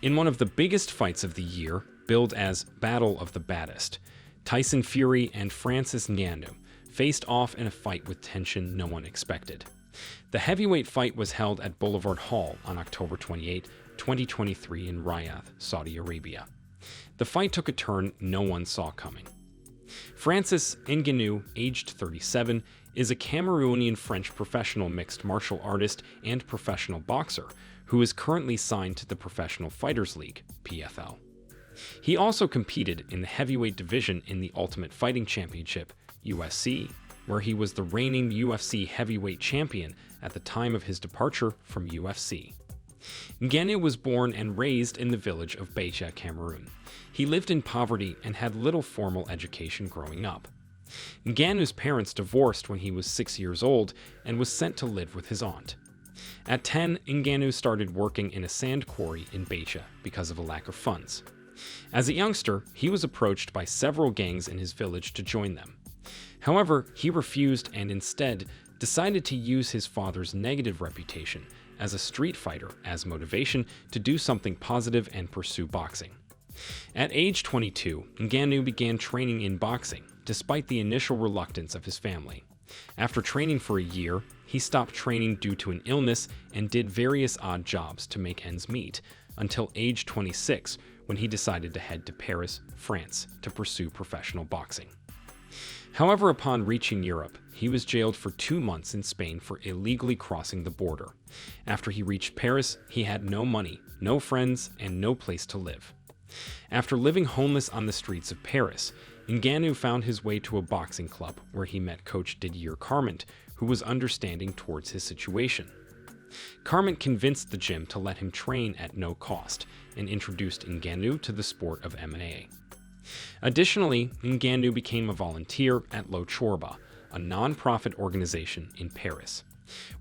In one of the biggest fights of the year, billed as Battle of the Baddest, Tyson Fury and Francis Ngannou faced off in a fight with tension no one expected. The heavyweight fight was held at Boulevard Hall on October 28, 2023 in Riyadh, Saudi Arabia. The fight took a turn no one saw coming. Francis Ngannou, aged 37, is a Cameroonian-French professional mixed martial artist and professional boxer who is currently signed to the Professional Fighters League, PFL. He also competed in the heavyweight division in the Ultimate Fighting Championship, UFC, where he was the reigning UFC Heavyweight Champion at the time of his departure from UFC. Ngannou was born and raised in the village of Batié, Cameroon. He lived in poverty and had little formal education growing up. Ngannou's parents divorced when he was 6 years old and was sent to live with his aunt. At 10, Ngannou started working in a sand quarry in Batié because of a lack of funds. As a youngster, he was approached by several gangs in his village to join them. However, he refused and instead decided to use his father's negative reputation as a street fighter as motivation to do something positive and pursue boxing. At age 22, Ngannou began training in boxing, despite the initial reluctance of his family. After training for a year, he stopped training due to an illness and did various odd jobs to make ends meet, until age 26, when he decided to head to Paris, France, to pursue professional boxing. However, upon reaching Europe, he was jailed for 2 months in Spain for illegally crossing the border. After he reached Paris, he had no money, no friends, and no place to live. After living homeless on the streets of Paris, Ngannou found his way to a boxing club where he met coach Didier Carment, who was understanding towards his situation. Carment convinced the gym to let him train at no cost and introduced Ngannou to the sport of MMA. Additionally, Ngannou became a volunteer at Le Chorba, a non-profit organization in Paris.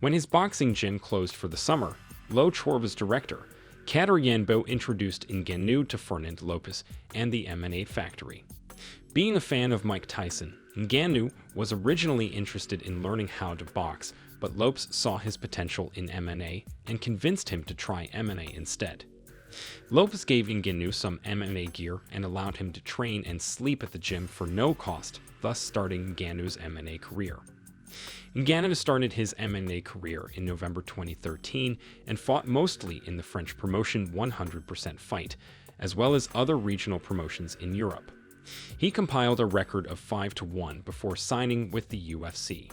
When his boxing gym closed for the summer, Le Chorba's director, Kader Yanbo, introduced Ngannou to Fernand Lopez and the MMA Factory. Being a fan of Mike Tyson, Ngannou was originally interested in learning how to box, but Lopes saw his potential in MMA and convinced him to try MMA instead. Lopes gave Ngannou some MMA gear and allowed him to train and sleep at the gym for no cost, thus starting Ngannou's MMA career. Ngannou started his MMA career in November 2013 and fought mostly in the French promotion 100% Fight, as well as other regional promotions in Europe. He compiled a record of 5-1 before signing with the UFC.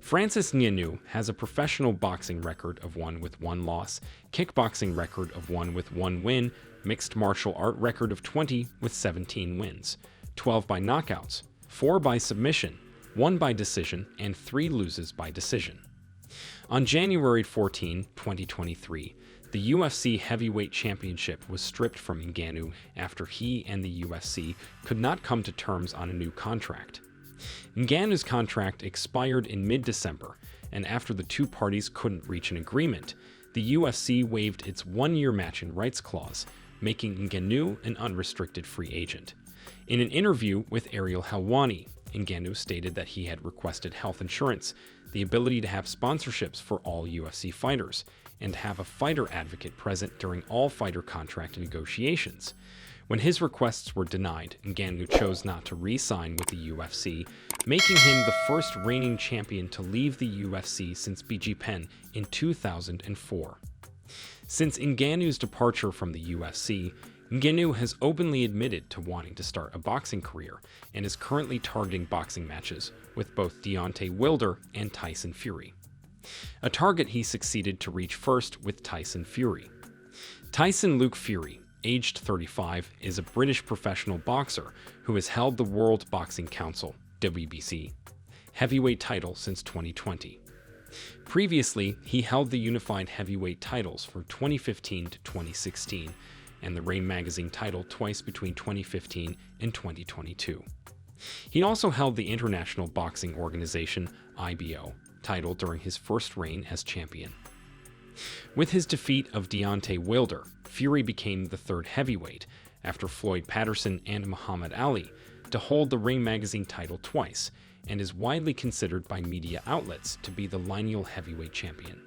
Francis Ngannou has a professional boxing record of 1 with 1 loss, kickboxing record of 1 with 1 win, mixed martial art record of 20 with 17 wins, 12 by knockouts, 4 by submission, 1 by decision, and 3 loses by decision. On January 14, 2023, the UFC Heavyweight Championship was stripped from Ngannou after he and the UFC could not come to terms on a new contract. Ngannou's contract expired in mid-December, and after the two parties couldn't reach an agreement, the UFC waived its 1-year matching rights clause, making Ngannou an unrestricted free agent. In an interview with Ariel Helwani, Ngannou stated that he had requested health insurance, the ability to have sponsorships for all UFC fighters, and have a fighter advocate present during all fighter contract negotiations. When his requests were denied, Ngannou chose not to re-sign with the UFC, making him the first reigning champion to leave the UFC since BG Penn in 2004. Since Ngannou's departure from the UFC, Ngannou has openly admitted to wanting to start a boxing career and is currently targeting boxing matches with both Deontay Wilder and Tyson Fury, a target he succeeded to reach first with Tyson Fury. Tyson Luke Fury, aged 35, is a British professional boxer who has held the World Boxing Council (WBC) heavyweight title since 2020. Previously, he held the unified heavyweight titles from 2015 to 2016 and the Ring Magazine title twice between 2015 and 2022. He also held the International Boxing Organization (IBO) title during his first reign as champion. With his defeat of Deontay Wilder, Fury became the third heavyweight, after Floyd Patterson and Muhammad Ali, to hold the Ring Magazine title twice, and is widely considered by media outlets to be the lineal heavyweight champion.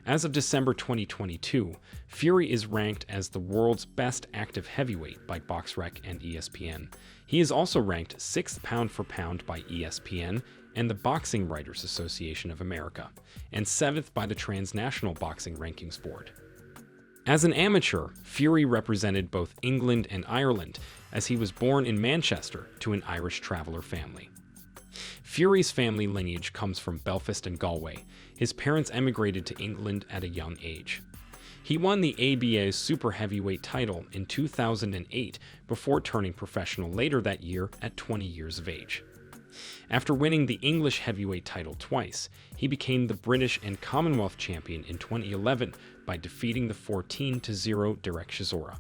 As of December 2022, Fury is ranked as the world's best active heavyweight by BoxRec and ESPN. He is also ranked 6th pound for pound by ESPN and the Boxing Writers Association of America, and 7th by the Transnational Boxing Rankings Board. As an amateur, Fury represented both England and Ireland, as he was born in Manchester to an Irish traveller family. Fury's family lineage comes from Belfast and Galway. His parents emigrated to England at a young age. He won the ABA's super heavyweight title in 2008 before turning professional later that year at 20 years of age. After winning the English heavyweight title twice, he became the British and Commonwealth champion in 2011 by defeating the 14-0 Derek Chisora.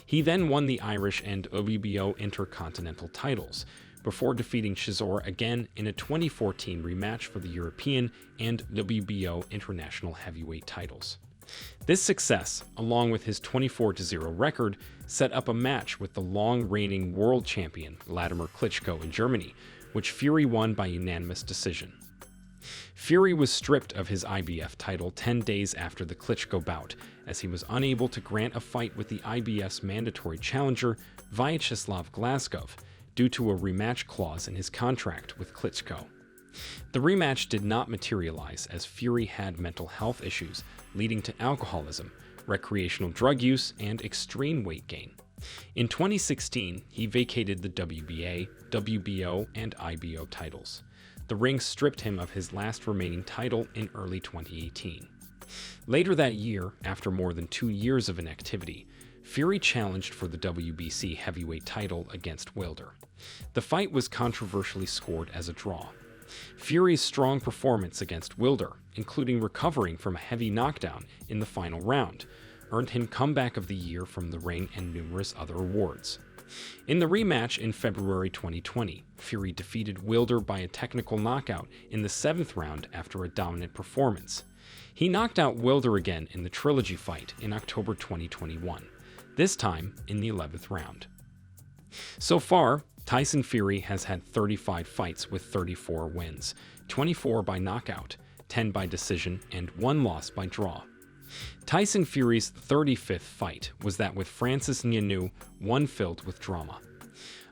He then won the Irish and WBO Intercontinental titles, before defeating Chisora again in a 2014 rematch for the European and WBO International Heavyweight titles. This success, along with his 24-0 record, set up a match with the long-reigning world champion Wladimir Klitschko in Germany, which Fury won by unanimous decision. Fury was stripped of his IBF title 10 days after the Klitschko bout, as he was unable to grant a fight with the IBF's mandatory challenger Vyacheslav Glazkov, due to a rematch clause in his contract with Klitschko. The rematch did not materialize as Fury had mental health issues leading to alcoholism, recreational drug use, and extreme weight gain. In 2016, he vacated the WBA, WBO, and IBO titles. The ring stripped him of his last remaining title in early 2018. Later that year, after more than 2 years of inactivity, Fury challenged for the WBC heavyweight title against Wilder. The fight was controversially scored as a draw. Fury's strong performance against Wilder, including recovering from a heavy knockdown in the final round, earned him Comeback of the Year from the ring and numerous other awards. In the rematch in February 2020, Fury defeated Wilder by a technical knockout in the 7th round after a dominant performance. He knocked out Wilder again in the trilogy fight in October 2021, this time in the 11th round. So far, Tyson Fury has had 35 fights with 34 wins, 24 by knockout, 10 by decision, and 1 loss by draw. Tyson Fury's 35th fight was that with Francis Ngannou, one filled with drama.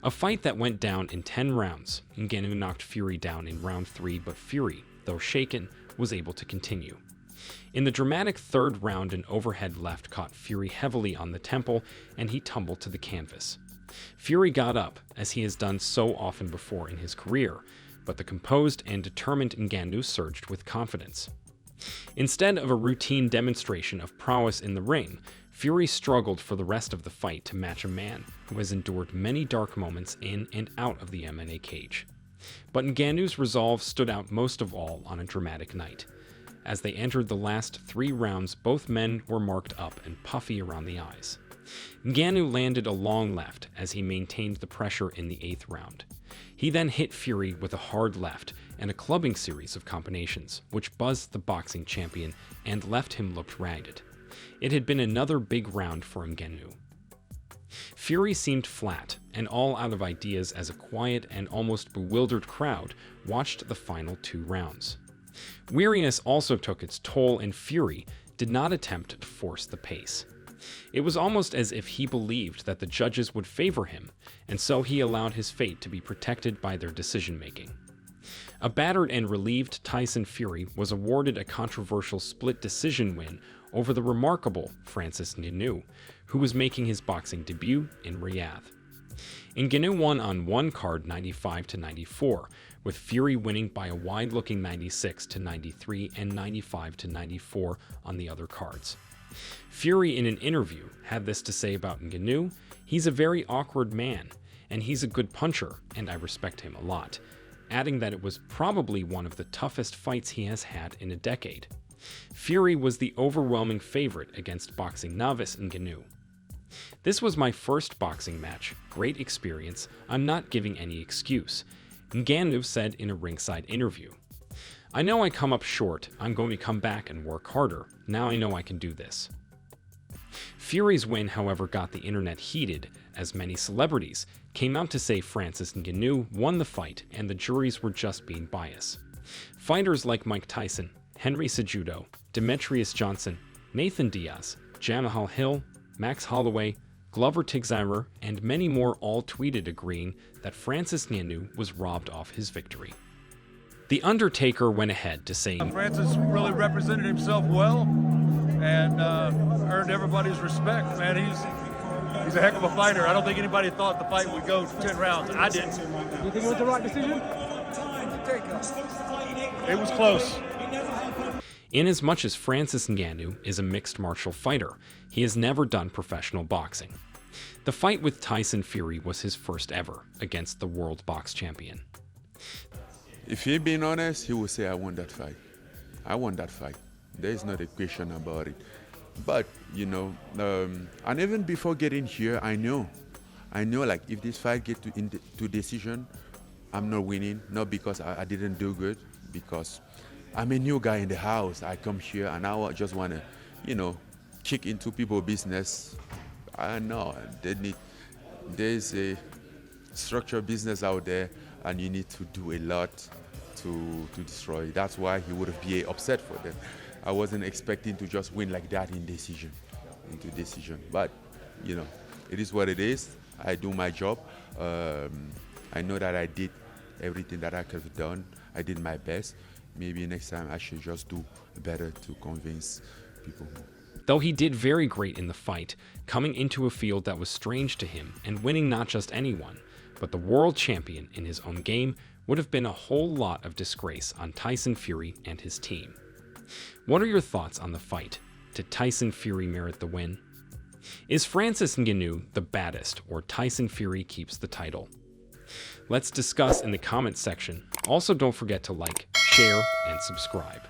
A fight that went down in 10 rounds. Ngannou knocked Fury down in round 3, but Fury, though shaken, was able to continue. In the dramatic 3rd round, an overhead left caught Fury heavily on the temple, and he tumbled to the canvas. Fury got up, as he has done so often before in his career, but the composed and determined Ngannou surged with confidence. Instead of a routine demonstration of prowess in the ring, Fury struggled for the rest of the fight to match a man who has endured many dark moments in and out of the MMA cage. But Ngannou's resolve stood out most of all on a dramatic night. As they entered the last 3 rounds, both men were marked up and puffy around the eyes. Ngannou landed a long left as he maintained the pressure in the 8th round. He then hit Fury with a hard left and a clubbing series of combinations, which buzzed the boxing champion and left him looked ragged. It had been another big round for Ngannou. Fury seemed flat and all out of ideas as a quiet and almost bewildered crowd watched the final 2 rounds. Weariness also took its toll, and Fury did not attempt to force the pace. It was almost as if he believed that the judges would favor him, and so he allowed his fate to be protected by their decision-making. A battered and relieved Tyson Fury was awarded a controversial split decision win over the remarkable Francis Ngannou, who was making his boxing debut in Riyadh. Ngannou won on one card 95-94, with Fury winning by a wide-looking 96-93 and 95-94 on the other cards. Fury, in an interview, had this to say about Ngannou: "He's a very awkward man, and he's a good puncher, and I respect him a lot," adding that it was probably one of the toughest fights he has had in a decade. Fury was the overwhelming favorite against boxing novice Ngannou. "This was my first boxing match. Great experience. I'm not giving any excuse," Ngannou said in a ringside interview. "I know I come up short. I'm going to come back and work harder. Now I know I can do this." Fury's win, however, got the internet heated, as many celebrities came out to say Francis Ngannou won the fight and the juries were just being biased. Fighters like Mike Tyson, Henry Cejudo, Demetrius Johnson, Nathan Diaz, Jamahal Hill, Max Holloway, Glover Teixeira, and many more all tweeted agreeing that Francis Ngannou was robbed of his victory. The Undertaker went ahead to say, Francis really represented himself well and earned everybody's respect. Man, he's a heck of a fighter. I don't think anybody thought the fight would go 10 rounds. I didn't. You think it was the right decision? It was close. Inasmuch as Francis Ngannou is a mixed martial fighter, he has never done professional boxing. The fight with Tyson Fury was his first ever against the world box champion. If he being honest, he will say, I won that fight. I won that fight. There is not a question about it. But, you know, and even before getting here, I know like if this fight get to decision, I'm not winning, not because I didn't do good, because I'm a new guy in the house. I come here and I just want to, you know, kick into people's business. I know there's a structured business out there, and you need to do a lot to destroy it. That's why he would be upset for them. I wasn't expecting to just win like that into decision. But, you know, it is what it is. I do my job. I know that I did everything that I could have done. I did my best. Maybe next time I should just do better to convince people. Though he did very great in the fight, coming into a field that was strange to him and winning not just anyone, but the world champion in his own game, would have been a whole lot of disgrace on Tyson Fury and his team. What are your thoughts on the fight? Did Tyson Fury merit the win? Is Francis Ngannou the baddest, or Tyson Fury keeps the title? Let's discuss in the comments section. Also, don't forget to like, share, and subscribe.